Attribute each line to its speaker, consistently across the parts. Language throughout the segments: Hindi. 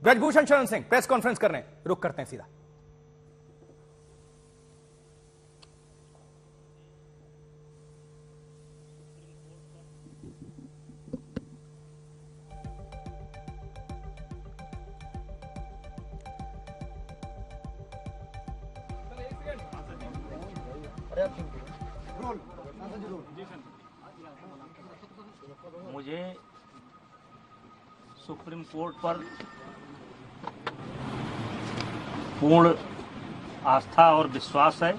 Speaker 1: ब्रजभूषण शरण सिंह प्रेस कॉन्फ्रेंस करने रुक करते हैं सीधा।
Speaker 2: मुझे सुप्रीम कोर्ट पर पूर्ण आस्था और विश्वास है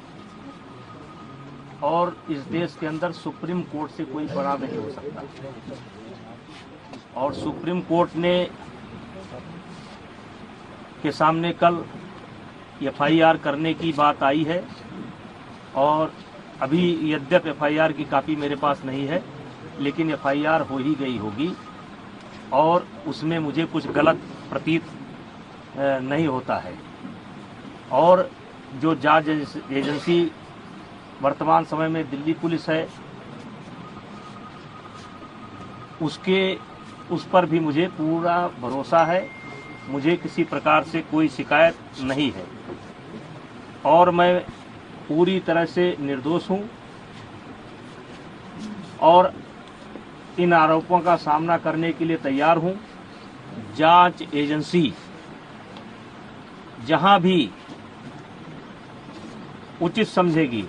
Speaker 2: और इस देश के अंदर सुप्रीम कोर्ट से कोई बड़ा नहीं हो सकता। और सुप्रीम कोर्ट ने के सामने कल एफआईआर करने की बात आई है और अभी यद्यप एफआईआर की कॉपी मेरे पास नहीं है, लेकिन एफआईआर हो ही गई होगी और उसमें मुझे कुछ गलत प्रतीत नहीं होता है। और जो जांच एजेंसी वर्तमान समय में दिल्ली पुलिस है, उस पर भी मुझे पूरा भरोसा है। मुझे किसी प्रकार से कोई शिकायत नहीं है और मैं पूरी तरह से निर्दोष हूं और इन आरोपों का सामना करने के लिए तैयार हूं। जांच एजेंसी जहां भी उचित समझेगी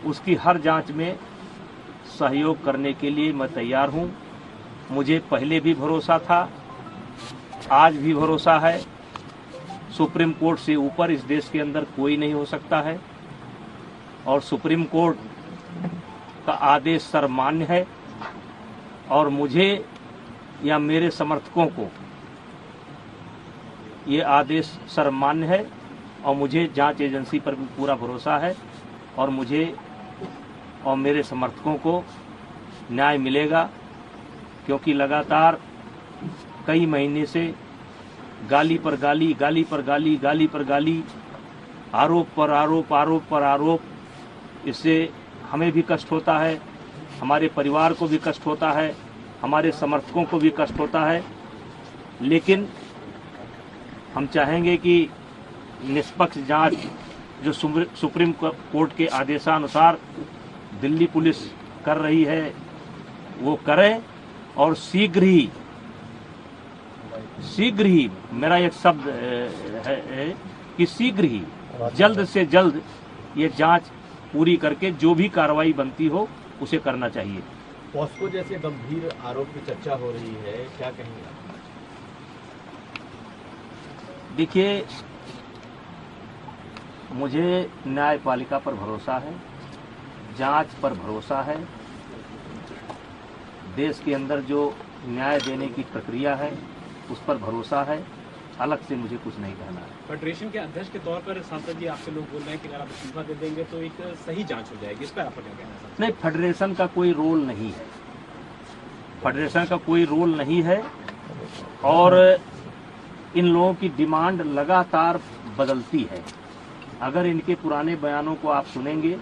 Speaker 2: उसकी हर जांच में सहयोग करने के लिए मैं तैयार हूं। मुझे पहले भी भरोसा था, आज भी भरोसा है। सुप्रीम कोर्ट से ऊपर इस देश के अंदर कोई नहीं हो सकता है और सुप्रीम कोर्ट का आदेश सर्वमान्य है और मुझे या मेरे समर्थकों को ये आदेश सर्वमान्य है और मुझे जांच एजेंसी पर भी पूरा भरोसा है और मुझे और मेरे समर्थकों को न्याय मिलेगा, क्योंकि लगातार कई महीने से गाली पर गाली, गाली पर गाली, गाली पर गाली, आरोप पर आरोप, आरोप पर आरोप, इससे हमें भी कष्ट होता है, हमारे परिवार को भी कष्ट होता है, हमारे समर्थकों को भी कष्ट होता है। लेकिन हम चाहेंगे कि निष्पक्ष जांच जो सुप्रीम कोर्ट के आदेशानुसार दिल्ली पुलिस कर रही है वो करे और शीघ्र ही मेरा एक शब्द है कि शीघ्र ही जल्द से जल्द ये जांच पूरी करके जो भी कार्रवाई बनती हो उसे करना चाहिए।
Speaker 3: पॉस्को जैसे गंभीर आरोप की चर्चा हो रही है, क्या कहेंगे?
Speaker 2: देखिए, मुझे न्यायपालिका पर भरोसा है, जांच पर भरोसा है, देश के अंदर जो न्याय देने की प्रक्रिया है उस पर भरोसा है। अलग से मुझे कुछ नहीं कहना है।
Speaker 4: फेडरेशन के अध्यक्ष के तौर पर सांसद जी आपसे लोग बोल रहे हैं कि अगर आप इस्तीफा दे देंगे तो एक सही जांच हो जाएगी, इस पर आपका क्या कहना है?
Speaker 2: नहीं, फेडरेशन का कोई रोल नहीं है, फेडरेशन का कोई रोल नहीं है और इन लोगों की डिमांड लगातार बदलती है। अगर इनके पुराने बयानों को आप सुनेंगे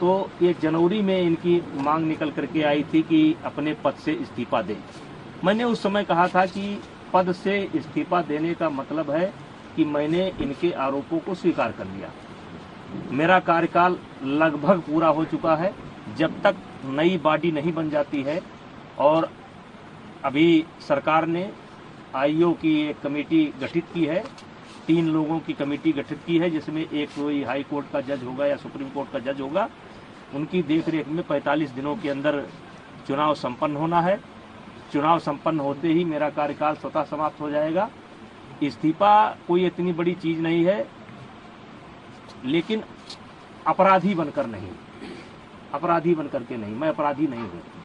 Speaker 2: तो ये जनवरी में इनकी मांग निकल करके आई थी कि अपने पद से इस्तीफा दें। मैंने उस समय कहा था कि पद से इस्तीफा देने का मतलब है कि मैंने इनके आरोपों को स्वीकार कर लिया। मेरा कार्यकाल लगभग पूरा हो चुका है। जब तक नई बॉडी नहीं बन जाती है और अभी सरकार ने आईओ की एक कमेटी गठित की है, 3 लोगों की कमेटी गठित की है, जिसमें एक कोई हाई कोर्ट का जज होगा या सुप्रीम कोर्ट का जज होगा। उनकी देखरेख में 45 दिनों के अंदर चुनाव संपन्न होना है। चुनाव संपन्न होते ही मेरा कार्यकाल स्वतः समाप्त हो जाएगा। इस्तीफा कोई इतनी बड़ी चीज नहीं है, लेकिन अपराधी बनकर नहीं, अपराधी बनकर के नहीं, मैं अपराधी नहीं हूँ।